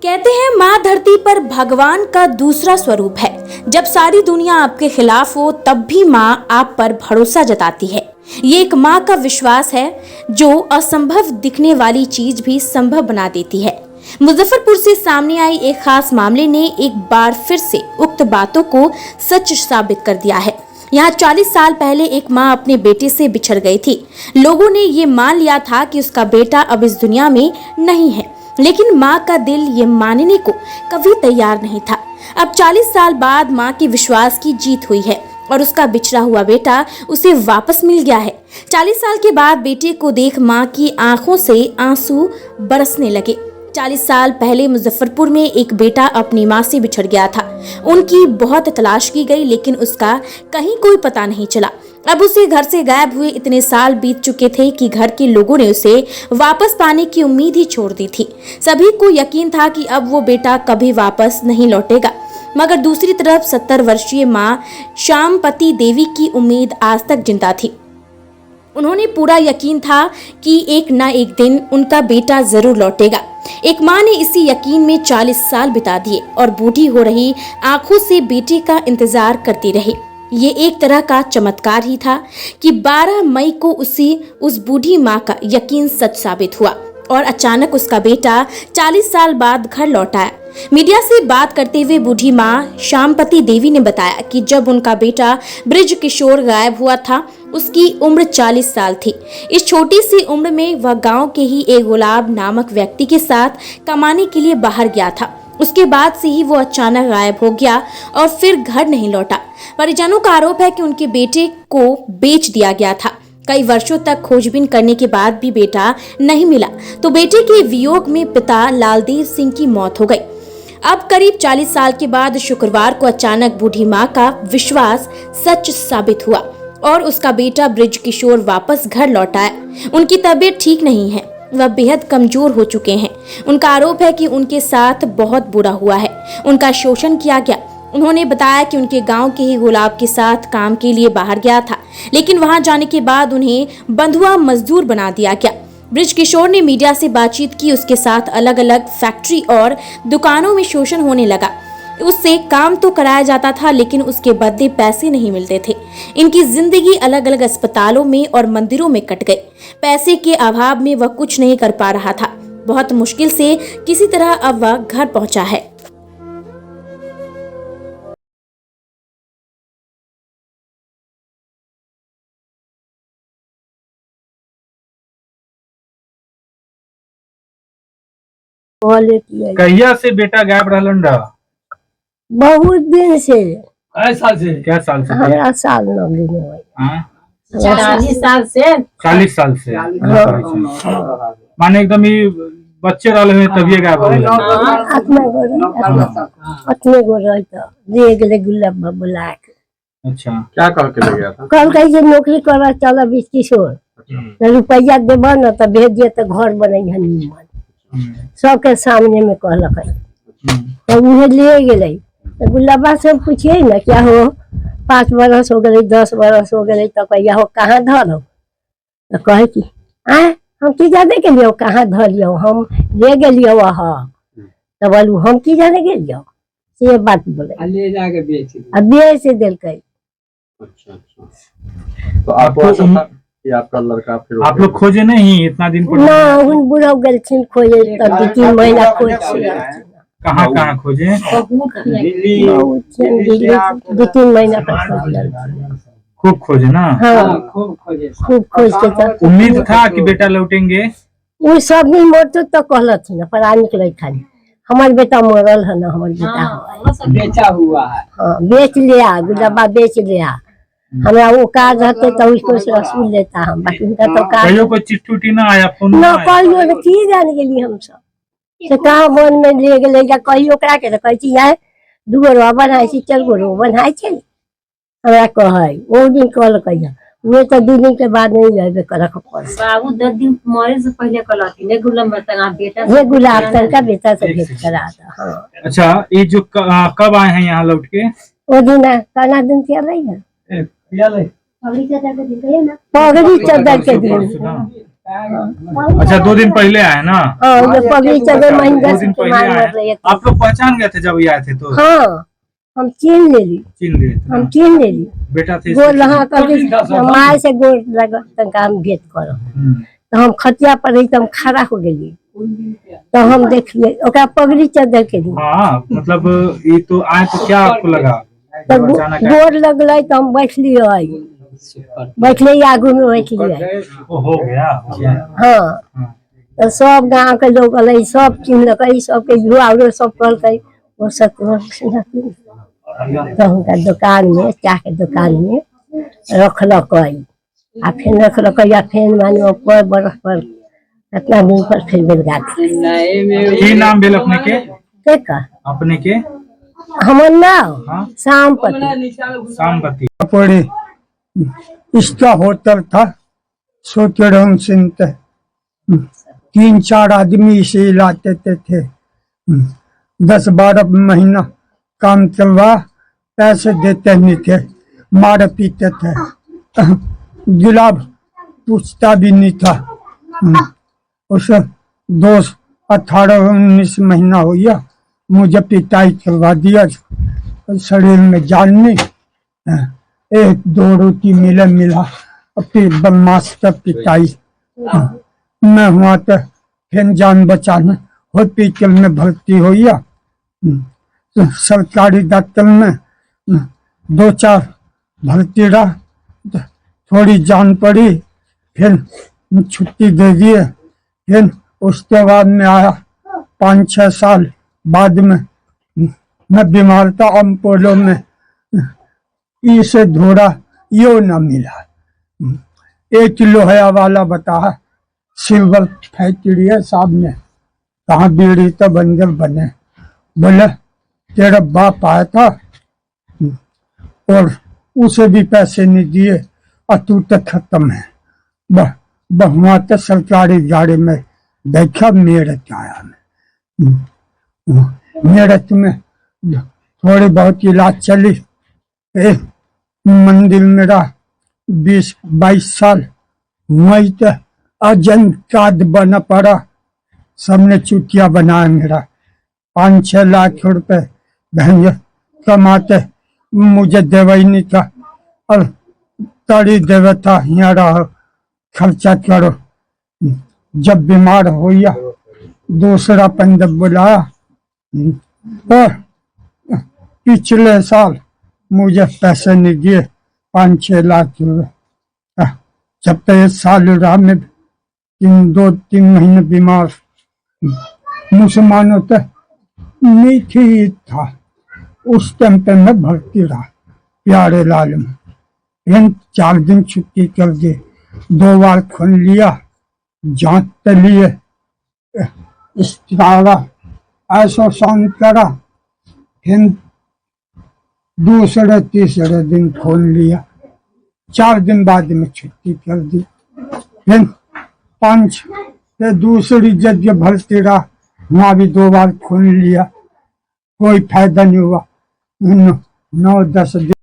कहते हैं माँ धरती पर भगवान का दूसरा स्वरूप है। जब सारी दुनिया आपके खिलाफ हो तब भी माँ आप पर भरोसा जताती है। ये एक माँ का विश्वास है जो असंभव दिखने वाली चीज भी संभव बना देती है। मुजफ्फरपुर से सामने आई एक खास मामले ने एक बार फिर से उक्त बातों को सच साबित कर दिया है। यहाँ 40 साल पहले एक माँ अपने बेटे से बिछड़ गई थी। लोगों ने ये मान लिया था कि उसका बेटा अब इस दुनिया में नहीं है, लेकिन माँ का दिल ये मानने को कभी तैयार नहीं था। अब 40 साल बाद माँ के विश्वास की जीत हुई है और उसका बिछड़ा हुआ बेटा उसे वापस मिल गया है। 40 साल के बाद बेटे को देख माँ की आंखों से आंसू बरसने लगे। 40 साल पहले मुजफ्फरपुर में एक बेटा अपनी माँ से बिछड़ गया था। उनकी बहुत तलाश की गई, लेकिन उसका कहीं कोई पता नहीं चला। अब उसे घर से गायब हुए इतने साल बीत चुके थे कि घर के लोगों ने उसे वापस पाने की उम्मीद ही छोड़ दी थी। सभी को यकीन था कि अब वो बेटा कभी वापस नहीं लौटेगा, मगर दूसरी तरफ 70 वर्षीय माँ श्यामपति देवी की उम्मीद आज तक जिंदा थी। उन्होंने पूरा यकीन था कि एक ना एक दिन उनका बेटा जरूर लौटेगा। एक माँ ने इसी यकीन में 40 साल बिता दिए और बूढ़ी हो रही आंखों से बेटे का इंतजार करती रही। ये एक तरह का चमत्कार ही था कि 12 मई को उस बूढ़ी माँ का यकीन सच साबित हुआ और अचानक उसका बेटा 40 साल बाद घर लौट आया। मीडिया से बात करते हुए बूढ़ी माँ श्यामपति देवी ने बताया कि जब उनका बेटा ब्रिज किशोर गायब हुआ था, उसकी उम्र 40 साल थी। इस छोटी सी उम्र में वह गांव के ही एक गुलाब नामक व्यक्ति के साथ कमाने के लिए बाहर गया था। उसके बाद से ही वो अचानक गायब हो गया और फिर घर नहीं लौटा। परिजनों का आरोप है कि उनके बेटे को बेच दिया गया था। कई वर्षों तक खोजबीन करने के बाद भी बेटा नहीं मिला, तो बेटे के वियोग में पिता लालदेव सिंह की मौत हो गई। अब करीब 40 साल के बाद शुक्रवार को अचानक बूढ़ी माँ का विश्वास सच साबित हुआ और उसका बेटा ब्रिज किशोर वापस घर लौट आया। उनकी तबीयत ठीक नहीं है, वह बेहद कमजोर हो चुके हैं। उनका आरोप है कि उनके साथ बहुत बुरा हुआ है, उनका शोषण किया गया। उन्होंने बताया कि उनके गांव के ही गुलाब के साथ काम के लिए बाहर गया था, लेकिन वहां जाने के बाद उन्हें बंधुआ मजदूर बना दिया गया। ब्रिज किशोर ने मीडिया से बातचीत की। उसके साथ अलग अलग फैक्ट्री और दुकानों में शोषण होने लगा। उससे काम तो कराया जाता था, लेकिन उसके बदले पैसे नहीं मिलते थे। इनकी जिंदगी अलग अलग अस्पतालों में और मंदिरों में कट गई। पैसे के अभाव में वह कुछ नहीं कर पा रहा था। बहुत मुश्किल से किसी तरह अब वह घर पहुंचा है। कहिया से बेटा गायब रहलन रहा? बहुत दिन से। क्या साल से? हमरा साल न गिने हुए। हाँ? 40 साल से। 40 साल से। माने एकदम ही बच्चे रहले हैं तभी गायब हो गए। अतने गो रही तो ले गेले गुलाब बाबू बुला के। अच्छा, क्या कह के ले गया था? कल कही जे नौकरी करवा चल बीच किशोर, रुपया देब न तो भेज दिए तो घर बने हनीमन। सबके सामने में कहलक तो उन्हें ले गए। तो गुलाबा से पूछिए ना क्या हो, 5 बरस हो गए, 10 बरस हो गए, तो कहिया हो कहाँ धरो? तो कहे कि हम की जाने के लिए कहाँ धर लियो, हम ले गलियो वहाँ। तो बोलू हम की जाने के लिए से बात बोले, ले जाके बेच दिल कई। अच्छा। तो आपका लड़का फिर आप लोग खोजे नहीं इतना दिन पर? ना उन बुढ़ा गलछिन खोजे तो 2-3 महीना खोज। कहाँ खोजे? दिल्ली 2-3 महीना का खोज। खूब खोजे ना? हाँ खूब खोज के तो उम्मीद था कि बेटा लौटेंगे। वो सब नहीं मरते तो कहलत न पर आ निकले खाली हमार बेटा मरल है ना, हमार बेटा हुआ बेचा हुआ है। हाँ बेच लिया, गुलाबा बेच लिया। हमरा वो कार्ड रहते तो उसको से रसूल लेता हम, बाकी उनका तो कार्ड कोई चिट्ठी ना आया, फोन ना कहियो न की जान गेली हम सब से कहाँ वन में ले गेले या कहियो ओकरा के कहै छी यार 2 गो रो बनाई छी, 4 गो रो बनाई छी। हमरा कहै वो दिन कल कहिया वो तो 2 दिन के बाद नहीं जाबे करक पड़। बाबू 10 दिन मरे से पहले कहलती ने गुलाम बता बेटा ये गुलाब सर का बेटा से भेंट करा था। हाँ अच्छा, ये जो कब आए हैं यहाँ लौट के? वो दिन काना दिन के रही है पगड़ी चदर के दिन अच्छा 2 दिन पहले आए ना? हाँ ये पगड़ी चढ़े महिंद्रा 2 दिन के पहले मार आए। रहे थे। आप लोग पहचान गए थे जब ये आए थे तो? हाँ हम चीन ले ली, चिन्ह लिए थे हम ना? चीन ले ली। बेटा थे गोर इसके? लहा करके माय से गोर लगा तक हम भेंट करो। तो हम खटिया पर रही तो हम खड़ा हो गई। तो हम देखिए ओकरा पगड़ी चढ़ के दी। हाँ मतलब ये तो आए तो क्या आपको लगा? तो जब अचानक आए? गोर लगल तो हम बैठली बैठले आगू में बैठलिए। वो हो गया हाँ तो सब गांव के लोग अल सब चिन्हलक सबके युवा सब कहल वो सब तो उनका दुकान में चाह के दुकान में रखलक आ फिर रखलक आ फिर मानो पर बरस पर कितना दिन पर फिर बेलगा की नाम भेल अपने के? अपने के हमर नाम हाँ? शामपति। शामपति। पड़े इसका होटल था सोचरम सिंह। 3-4 आदमी इसे लाते थे। 10-12 महीना काम चलवा पैसे देते नहीं थे, मार पीते थे। गुलाब पूछता भी नहीं था। उस 18-19 महीना हो गया मुझे पिटाई करवा दिया। शरीर में जान में 1-2 रोटी मिला फिर बदमाश का पिटाई। मैं हुआ तो फिर जान बचाने हॉस्पिटल में भर्ती हो गया। तो सरकारी डॉक्टर में 2-4 भर्ती रहा तो थोड़ी जान पड़ी फिर छुट्टी दे दिए। फिर उसके बाद में आया 5-6 साल बाद में मैं बीमार था अम्पोलो में। इसे धोरा यो न मिला। 1 लोहिया वाला बताया सिल्वर फैक्ट्री है सामने, कहाँ बीड़ी तो बंजर बने। बोले तेरा बाप आया था और उसे भी पैसे नहीं दिए और तू तो खत्म है। बहुआ तो सरकारी गाड़ी में देखा मेरठ आया मैं। मेरठ में थोड़ी बहुत इलाज चली। मंदिर मेरा 20-22 साल वही तो अर्जेंट कार्ड बना पड़ा। सबने चुटिया बनाया मेरा। 5-6 लाख रुपए भैंगे कमाते मुझे देवा ही नहीं था और तड़ी देवे था यहाँ रहो खर्चा करो। जब बीमार हो गया दूसरा पंडित बुलाया और पिछले साल मुझे पैसे नहीं दिए 5-6 लाख रुपए। जब तक 1 साल रहा मैं 2-3 महीने बीमार। मुसलमानों तो नहीं थी था उस टाइम पे मैं भर्ती रहा प्यारे लाल में। फिर 4 दिन छुट्टी कर दी, 2 बार खून लिया, जांच के लिए ऐसा शांत करा। फिर दूसरे तीसरे दिन खून लिया, 4 दिन बाद में छुट्टी कर दी। फिर 5 फिर दूसरी जगह भर्ती रहा, वहां भी 2 बार खून लिया, कोई फायदा नहीं हुआ। 9-10 दिन